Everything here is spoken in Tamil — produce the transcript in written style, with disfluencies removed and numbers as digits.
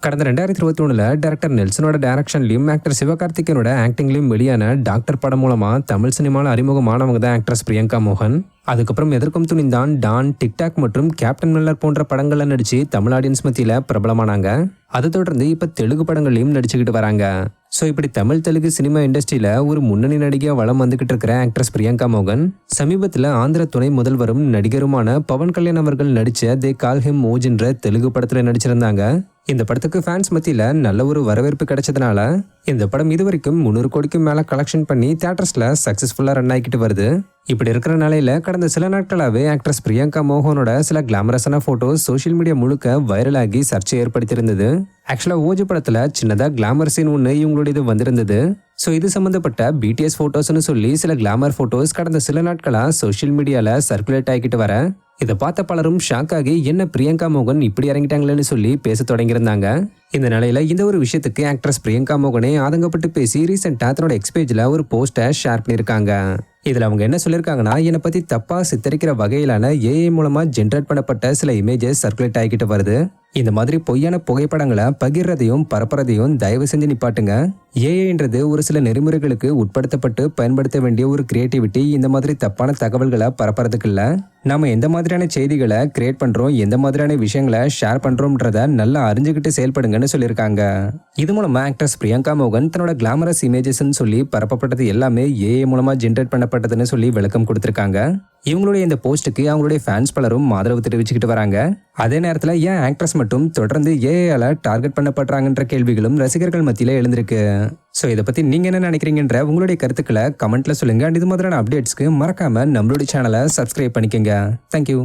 கடந்த 2021 டைரக்டர் நெல்சனோட டைரக்ஷன்லயும் ஆக்டர் சிவகார்த்திகேயனோட ஆக்டிங்லயும் வெளியான டாக்டர் படம் மூலமா தமிழ் சினிமாவில் அறிமுகமானவங்க தான் ஆக்ட்ரஸ் பிரியங்கா மோகன். அதுக்கப்புறம் எதற்கும் துணிந்தான், டான், டிக்டாக் மற்றும் கேப்டன் மில்லர் போன்ற படங்கள்ல நடிச்சு தமிழ் ஆடியன்ஸ் மத்தியில பிரபலமானாங்க. அதை தொடர்ந்து இப்ப தெலுங்கு படங்களையும் நடிச்சுக்கிட்டு வராங்க. ஸோ இப்படி தமிழ் தெலுங்கு சினிமா இண்டஸ்ட்ரியில ஒரு முன்னணி நடிகையா வளம் வந்துகிட்டு இருக்கிற ஆக்ட்ரஸ் பிரியங்கா மோகன் சமீபத்தில் ஆந்திர துணை முதல்வரும் நடிகருமான பவன் கல்யாண் அவர்கள் நடிச்ச தே கால் ஹிம் மோஜ்ன்ற தெலுங்கு படத்துல நடிச்சிருந்தாங்க. இந்த படத்துக்கு ஃபேன்ஸ் மத்தியில நல்ல ஒரு வரவேற்பு கிடைச்சதுனால இந்த படம் இதுவரைக்கும் 300 கோடிக்கும் மேல கலெக்ஷன் பண்ணி தியேட்டர்ஸ்ல சக்சஸ்ஃபுல்லா ரன் ஆகிட்டு வருது. இப்படி இருக்கிற நிலையில கடந்த சில நாட்களாவே ஆக்ட்ரஸ் பிரியங்கா மோகனோட சில கிளாமரஸான போட்டோஸ் சோஷியல் மீடியா முழுக்க வைரல் ஆகி சர்ச்சை ஏற்படுத்தியிருந்தது. ஆக்சுவலா ஓஜி படத்துல சின்னதா கிளாமர் சீன் ஒன்று இவங்களுடைய வந்திருந்தது. ஸோ இது சம்பந்தப்பட்ட பிடிஎஸ் போட்டோஸ்னு சொல்லி சில கிளாமர் போட்டோஸ் கடந்த சில நாட்களா சோஷியல் மீடியால சர்க்குலேட் ஆகிக்கிட்டு வர இதை பார்த்த பலரும் ஷாக் ஆகி என்ன பிரியங்கா மோகன் இப்படி இறங்கிட்டாங்களேன்னு சொல்லி பேச தொடங்கியிருந்தாங்க. இந்த நிலையில இந்த ஒரு விஷயத்துக்கு ஆக்ட்ரஸ் பிரியங்கா மோகனே ஆதங்கப்பட்டு பேசி ரீசெண்டா தன்னோட எக்ஸ்பேஜ்ல ஒரு போஸ்டை ஷேர் பண்ணியிருக்காங்க. இதுல அவங்க என்ன சொல்லியிருக்காங்கன்னா, என்னை பத்தி தப்பா சித்தரிக்கிற வகையிலான ஏஐ மூலமா ஜென்ரேட் பண்ணப்பட்ட சில இமேஜஸ் சர்க்குலேட் ஆகிக்கிட்டு வருது. இந்த மாதிரி பொய்யான புகைப்படங்களை பகிர்றதையும் பரப்புறதையும் தயவு செஞ்சு நிப்பாட்டுங்க. ஏஐன்றது ஒரு சில நெறிமுறைகளுக்கு உட்படுத்தப்பட்டு பயன்படுத்த வேண்டிய ஒரு கிரியேட்டிவிட்டி. இந்த மாதிரி தப்பான தகவல்களை பரப்புறதுக்கு இல்ல. நாம எந்த மாதிரியான செய்திகளை கிரியேட் பண்றோம், எந்த மாதிரியான விஷயங்களை ஷேர் பண்றோம்ன்றத நல்லா அறிஞ்சுக்கிட்டு செயல்படுங்கன்னு சொல்லியிருக்காங்க. இது மூலமா ஆக்ட்ரஸ் பிரியங்கா மோகன் தன்னோட கிளாமரஸ் இமேஜஸ் சொல்லி பரப்பப்பட்டது எல்லாமே ஏஐ மூலமா ஜென்ரேட் பண்ணப்பட்டதுன்னு சொல்லி விளக்கம் கொடுத்திருக்காங்க. இவங்களுடைய இந்த போஸ்டுக்கு அவங்களுடைய ஃபேன்ஸ் பலரும் ஆதரவு தெரிவிச்சுக்கிட்டு வராங்க. அதே நேரத்தில் ஏன் ஆக்ட்ரஸ் மட்டும் தொடர்ந்து ஏஐயால டார்கெட் பண்ணப்படுறாங்கன்ற கேள்விகளும் ரசிகர்கள் மத்தியில எழுந்திருக்கு. ஸோ இதை பத்தி நீங்க என்ன நினைக்கிறீங்கன்ற உங்களுடைய கருத்துக்களை கமெண்ட்ல சொல்லுங்க. இது மாதிரியான அப்டேட்ஸ்க்கு மறக்காம நம்மளுடைய சேனலை சப்ஸ்கிரைப் பண்ணிக்கோங்க. தேங்க்யூ.